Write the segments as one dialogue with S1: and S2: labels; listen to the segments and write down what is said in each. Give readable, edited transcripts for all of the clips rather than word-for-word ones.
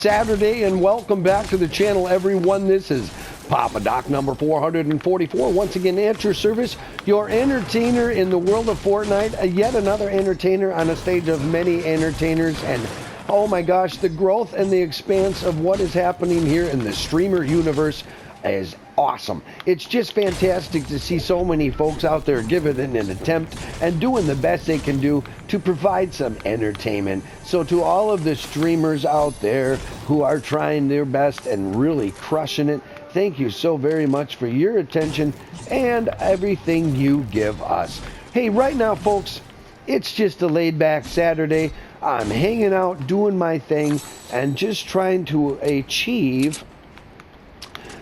S1: Saturday, and welcome back to the channel, everyone. This is Papa Doc number 444. Once again, at your service, your entertainer in the world of Fortnite. Yet another entertainer on a stage of many entertainers. And oh my gosh, the growth and the expanse of what is happening here in the streamer universe is awesome. It's just fantastic to see so many folks out there giving it an attempt and doing the best they can do to provide some entertainment. So to all of the streamers out there who are trying their best and really crushing it, thank you so very much for your attention and everything you give us. Hey, right now, folks, it's just a laid-back Saturday. I'm hanging out, doing my thing, and just trying to achieve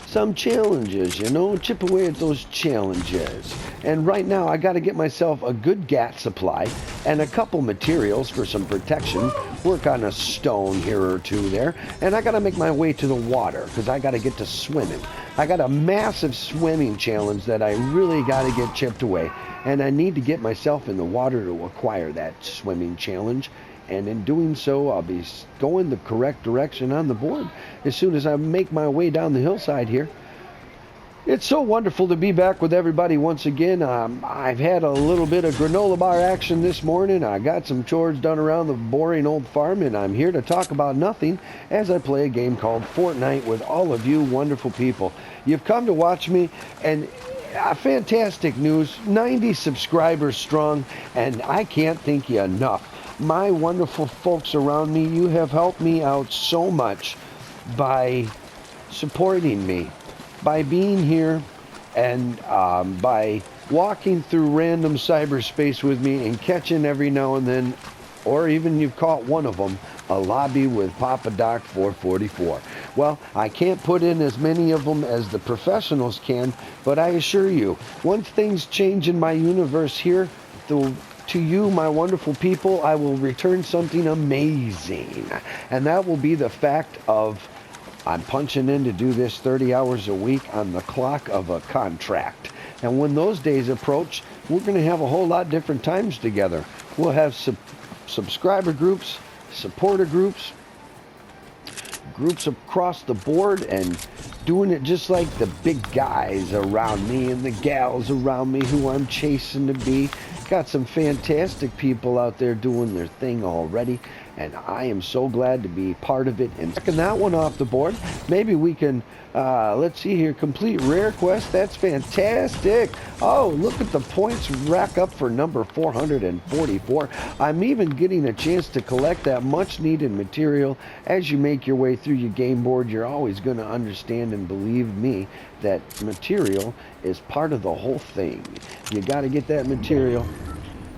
S1: some challenges, you know, chip away at those challenges. And right now I got to get myself a good gas supply and a couple materials for some protection, work on a stone here or two there, and I got to make my way to the water because I got to get to swimming. I got a massive swimming challenge that I really got to get chipped away, and I need to get myself in the water to acquire that swimming challenge. And in doing so, I'll be going the correct direction on the board as soon as I make my way down the hillside here. It's so wonderful to be back with everybody once again. I've had a little bit of granola bar action this morning. I got some chores done around the boring old farm, and I'm here to talk about nothing as I play a game called Fortnite with all of you wonderful people. You've come to watch me, and fantastic news, 90 subscribers strong, and I can't thank you enough. My wonderful folks around me, you have helped me out so much by supporting me, by being here, and by walking through random cyberspace with me and catching every now and then, or even you've caught one of them, a lobby with Papa Doc 444. Well, I can't put in as many of them as the professionals can, but I assure you, once things change in my universe here, to you, my wonderful people, I will return something amazing. And that will be the fact of I'm punching in to do this 30 hours a week on the clock of a contract. And when those days approach, we're going to have a whole lot different times together. We'll have subscriber groups, supporter groups, groups across the board, and doing it just like the big guys around me and the gals around me who I'm chasing to be. Got some fantastic people out there doing their thing already, and I am so glad to be part of it. And checking that one off the board, maybe we can, let's see here, complete rare quest. That's fantastic. Oh, look at the points rack up for number 444. I'm even getting a chance to collect that much needed material. As you make your way through your game board, you're always going to understand and believe me that material is part of the whole thing. You got to get that material.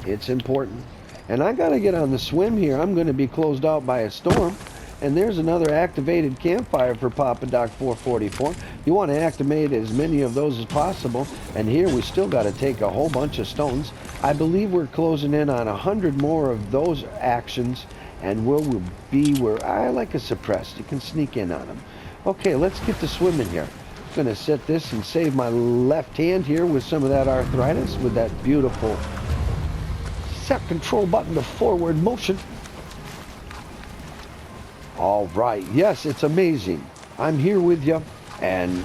S1: It's important. And I got to get on the swim here. I'm going to be closed out by a storm. And there's another activated campfire for Papa Doc 444. You want to activate as many of those as possible. And here we still got to take a whole bunch of stones. I believe we're closing in on 100 more of those actions. And we'll be where I like a suppressed. You can sneak in on them. Okay, let's get to swimming here. I'm going to set this and save my left hand here with some of that arthritis with that beautiful set control button to forward motion. All right, yes, it's amazing. I'm here with you and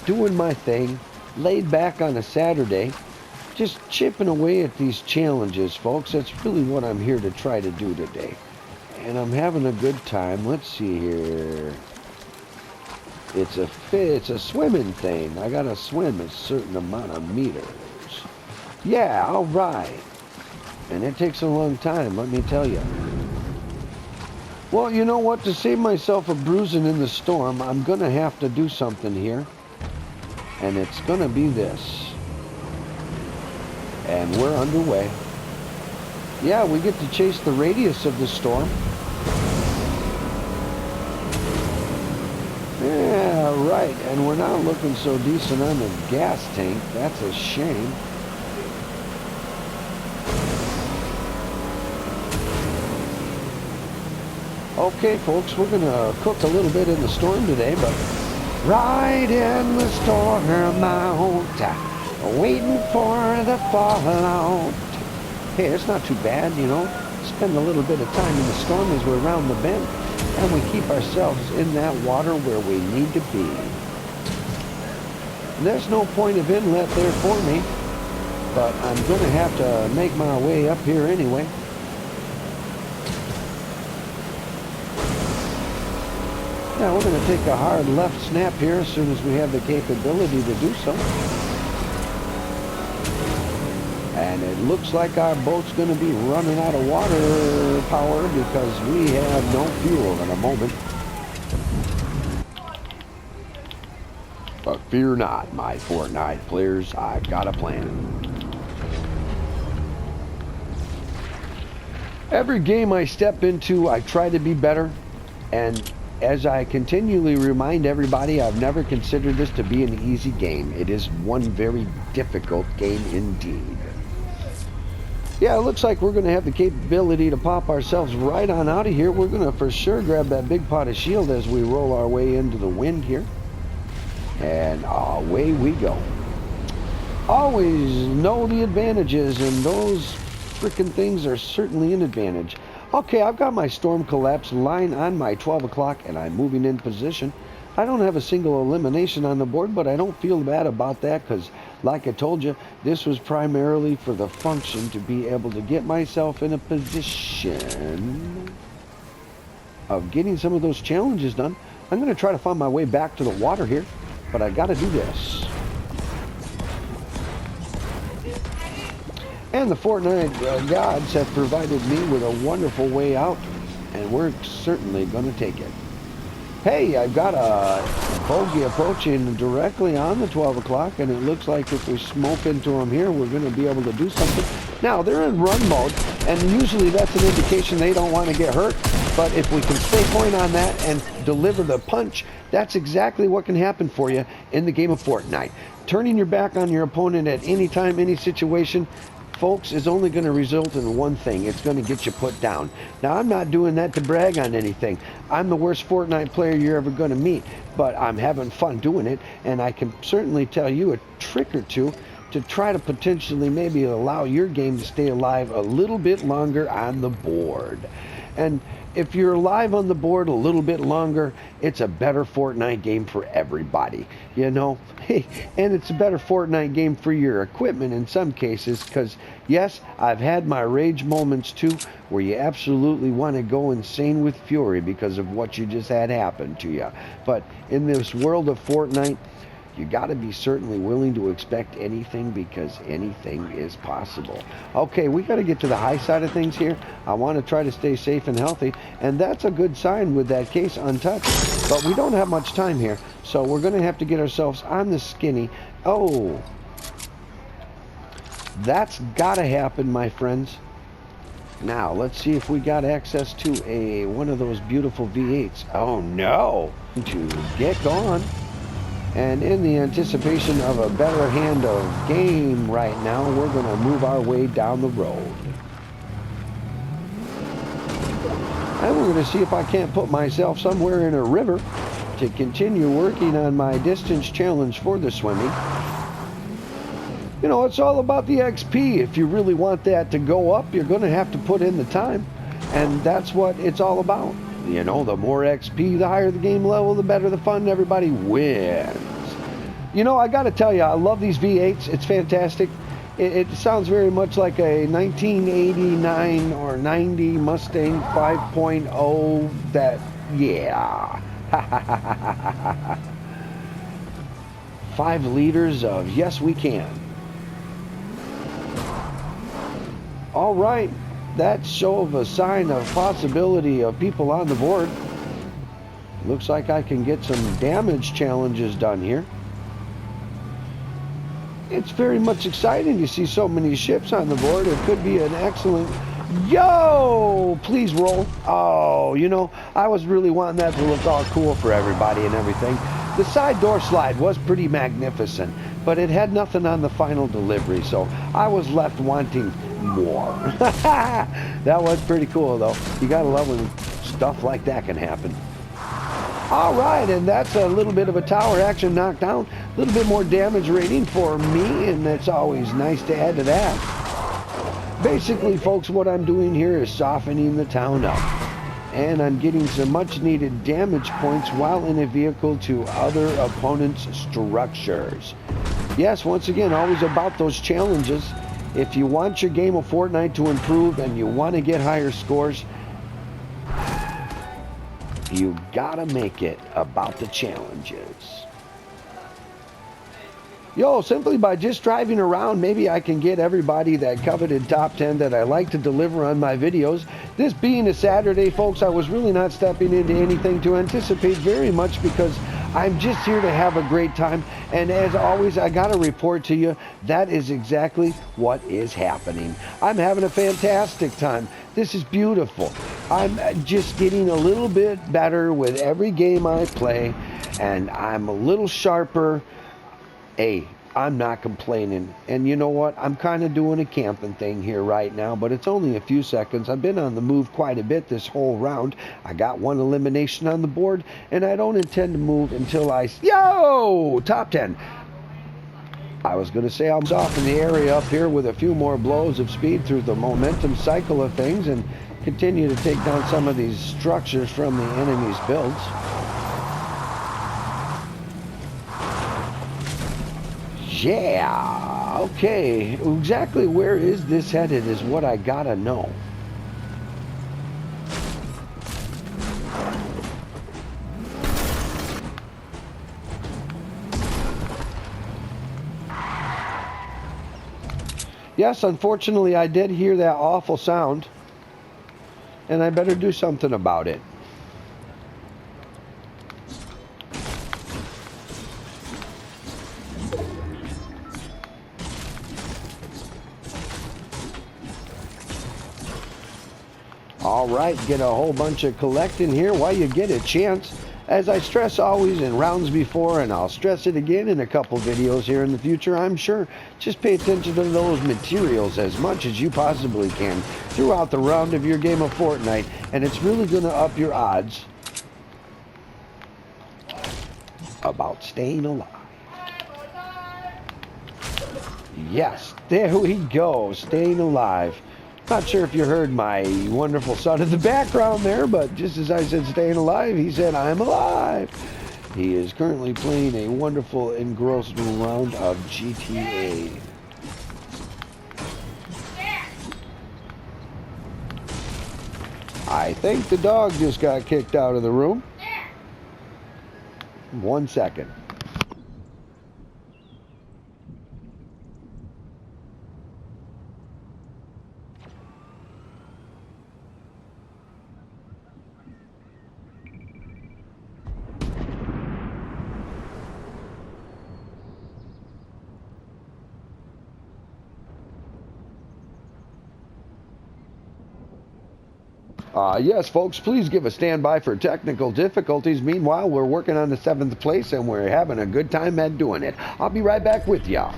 S1: doing my thing, laid back on a Saturday, just chipping away at these challenges, folks. That's really what I'm here to try to do today. And I'm having a good time. Let's see here. It's a swimming thing. I gotta swim a certain amount of meters. Yeah, all right. And it takes a long time, let me tell you. Well, you know what? To save myself a bruising in the storm, I'm gonna have to do something here. And it's gonna be this. And we're underway. Yeah, we get to chase the radius of the storm. Yeah, right, and we're not looking so decent on the gas tank. That's a shame. Okay, folks, we're going to cook a little bit in the storm today, but right in the storm out, waiting for the fallout. Hey, it's not too bad, you know. Spend a little bit of time in the storm as we're around the bend. and we keep ourselves in that water where we need to be. There's no point of inlet there for me, but I'm going to have to make my way up here anyway. Yeah, we're going to take a hard left snap here as soon as we have the capability to do so. And it looks like our boat's going to be running out of water power because we have no fuel in a moment. But fear not, my Fortnite players, I've got a plan. Every game I step into, I try to be better. And as I continually remind everybody, I've never considered this to be an easy game. It is one very difficult game indeed. Yeah, it looks like we're going to have the capability to pop ourselves right on out of here. We're going to for sure grab that big pot of shield as we roll our way into the wind here. And away we go. Always know the advantages, and those freaking things are certainly an advantage. Okay, I've got my storm collapse line on my 12 o'clock, and I'm moving in position. I don't have a single elimination on the board, but I don't feel bad about that because, like I told you, this was primarily for the function to be able to get myself in a position of getting some of those challenges done. I'm going to try to find my way back to the water here, but I got to do this. And the Fortnite gods have provided me with a wonderful way out, and we're certainly going to take it. Hey, I've got a bogey approaching directly on the 12 o'clock, and it looks like if we smoke into them here, we're going to be able to do something. Now, they're in run mode, and usually that's an indication they don't want to get hurt, but if we can stay point on that and deliver the punch, that's exactly what can happen for you in the game of Fortnite. Turning your back on your opponent at any time, any situation, folks, is only going to result in one thing. It's going to get you put down. Now, I'm not doing that to brag on anything. I'm the worst Fortnite player you're ever going to meet, but I'm having fun doing it, and I can certainly tell you a trick or two to try to potentially maybe allow your game to stay alive a little bit longer on the board. And if you're alive on the board a little bit longer, it's a better Fortnite game for everybody, you know? And it's a better Fortnite game for your equipment in some cases, because yes, I've had my rage moments too, where you absolutely want to go insane with fury because of what you just had happen to you. But in this world of Fortnite, you got to be certainly willing to expect anything, because anything is possible. Okay, we got to get to the high side of things here. I want to try to stay safe and healthy, and that's a good sign with that case untouched. But we don't have much time here, so we're going to have to get ourselves on the skinny. Oh, that's got to happen, my friends. Now, let's see if we got access to one of those beautiful V8s. Oh, no. To get gone. And in the anticipation of a better hand of game right now, we're going to move our way down the road. And we're going to see if I can't put myself somewhere in a river to continue working on my distance challenge for the swimming. You know, it's all about the XP. If you really want that to go up, you're going to have to put in the time. And that's what it's all about. You know, the more XP, the higher the game level, the better the fun, everybody wins. You know, I got to tell you, I love these V8s. It's fantastic. It sounds very much like a 1989 or 90 Mustang 5.0 that, yeah. 5 liters of yes, we can. All right. That show of a sign of possibility of people on the board. Looks like I can get some damage challenges done here. It's very much exciting to see so many ships on the board. It could be an excellent... Yo! Please roll. Oh, you know, I was really wanting that to look all cool for everybody and everything. The side door slide was pretty magnificent, but it had nothing on the final delivery, so I was left wanting more. That was pretty cool, though. You gotta love when stuff like that can happen. All right, and that's a little bit of a tower action knockdown. A little bit more damage rating for me, and that's always nice to add to that. Basically, folks, what I'm doing here is softening the town up. and I'm getting some much needed damage points while in a vehicle to other opponents' structures. Yes, once again, always about those challenges. If you want your game of Fortnite to improve and you want to get higher scores, you gotta make it about the challenges. Yo, simply by just driving around, maybe I can get everybody that coveted top 10 that I like to deliver on my videos. This being a Saturday, folks, I was really not stepping into anything to anticipate very much because I'm just here to have a great time. And as always, I got to report to you, that is exactly what is happening. I'm having a fantastic time. This is beautiful. I'm just getting a little bit better with every game I play, and I'm a little sharper. Hey, I'm not complaining. And you know what? I'm kind of doing a camping thing here right now, but it's only a few seconds. I've been on the move quite a bit this whole round. I got one elimination on the board, and I don't intend to move until Yo! Top 10. I was going to say I'm off in the area up here with a few more blows of speed through the momentum cycle of things and continue to take down some of these structures from the enemy's builds. Yeah, okay, exactly where is this headed is what I gotta know. Yes, unfortunately I did hear that awful sound, and I better do something about it. All right, get a whole bunch of collecting here while you get a chance. As I stress always in rounds before, and I'll stress it again in a couple videos here in the future, I'm sure, just pay attention to those materials as much as you possibly can throughout the round of your game of Fortnite, and it's really going to up your odds about staying alive. Yes, there we go, staying alive. Not sure if you heard my wonderful son in the background there, but just as I said staying alive, he said I'm alive. He is currently playing a wonderful engrossing round of GTA. I think the dog just got kicked out of the room. 1 second. Yes, folks, please give a standby for technical difficulties. Meanwhile, we're working on the 7th place, and we're having a good time at doing it. I'll be right back with ya.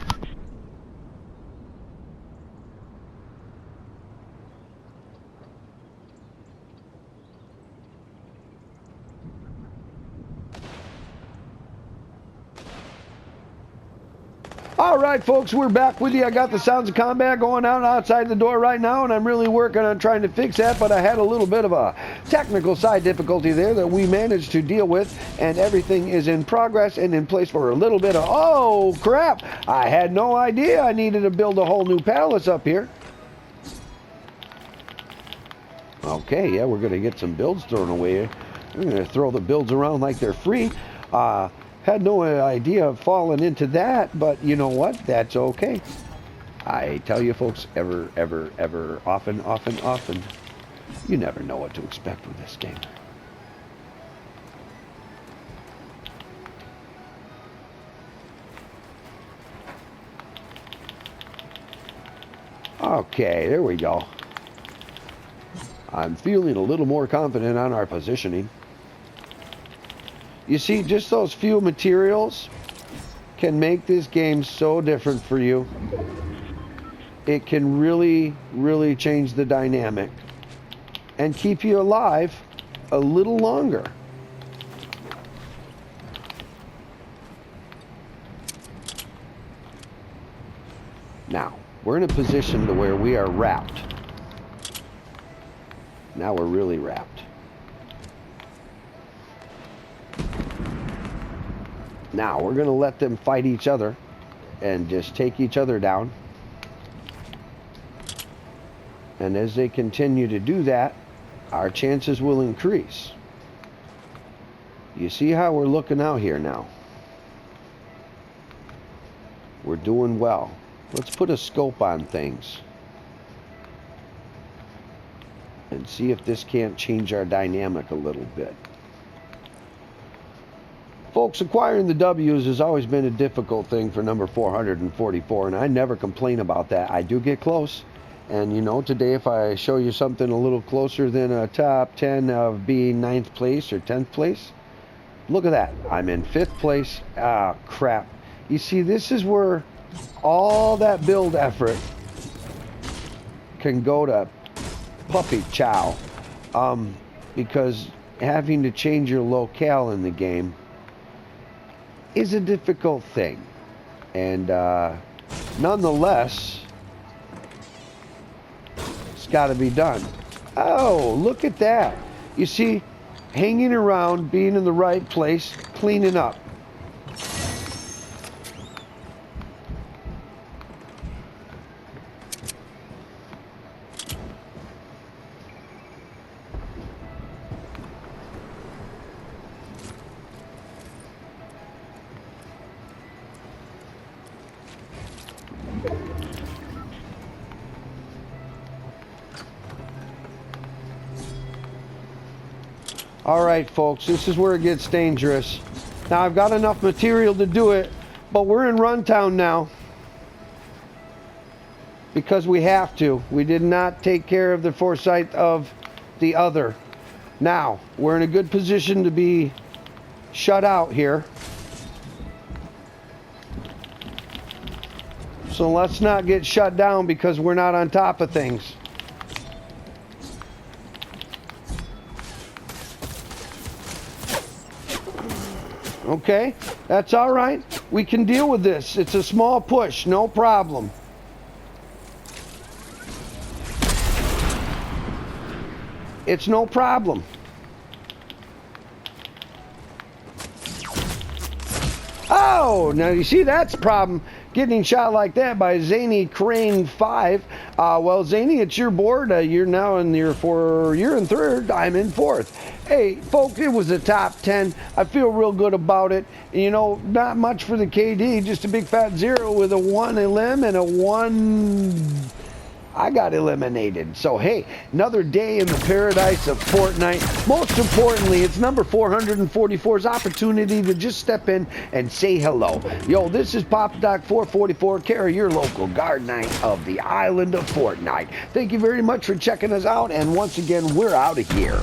S1: All right, folks, we're back with you. I got the sounds of combat going on outside the door right now, and I'm really working on trying to fix that, but I had a little bit of a technical side difficulty there that we managed to deal with, and everything is in progress and in place for a little bit of... Oh, crap! I had no idea I needed to build a whole new palace up here. Okay, yeah, we're going to get some builds thrown away. We're going to throw the builds around like they're free. Had no idea of falling into that, but you know what? That's okay. I tell you folks, ever, often, you never know what to expect with this game. Okay, there we go. I'm feeling a little more confident on our positioning. You see, just those few materials can make this game so different for you. It can really, really change the dynamic and keep you alive a little longer. Now, we're in a position to where we are wrapped. Now we're really wrapped. Now, we're going to let them fight each other and just take each other down. And as they continue to do that, our chances will increase. You see how we're looking out here now? We're doing well. Let's put a scope on things and see if this can't change our dynamic a little bit. Folks, acquiring the W's has always been a difficult thing for number 444, and I never complain about that. I do get close. And you know, today if I show you something a little closer than a top 10 of being 9th place or 10th place, look at that. I'm in 5th place. Ah, crap. You see, this is where all that build effort can go to puppy chow. Because having to change your locale in the game is a difficult thing. And nonetheless, got to be done. Oh, look at that. You see, hanging around, being in the right place, cleaning up. All right, folks, this is where it gets dangerous. Now, I've got enough material to do it, but we're in Runtown now because we have to. We did not take care of the foresight of the other. Now, we're in a good position to be shut out here. So let's not get shut down because we're not on top of things. Okay, that's all right. We can deal with this. It's a small push, no problem. It's no problem. Oh, now you see that's a problem. Getting shot like that by Zany Crane 5. Well, Zany, it's your board. You're now in your you're in 3rd. I'm in 4th. Hey, folks, it was a top 10. I feel real good about it. You know, not much for the KD, just a big fat 0 with a 1 elim and a 1. I got eliminated. So, hey, another day in the paradise of Fortnite. Most importantly, it's number 444's opportunity to just step in and say hello. Yo, this is Papa Doc 444, carry your local guard knight of the island of Fortnite. Thank you very much for checking us out, and once again, we're out of here.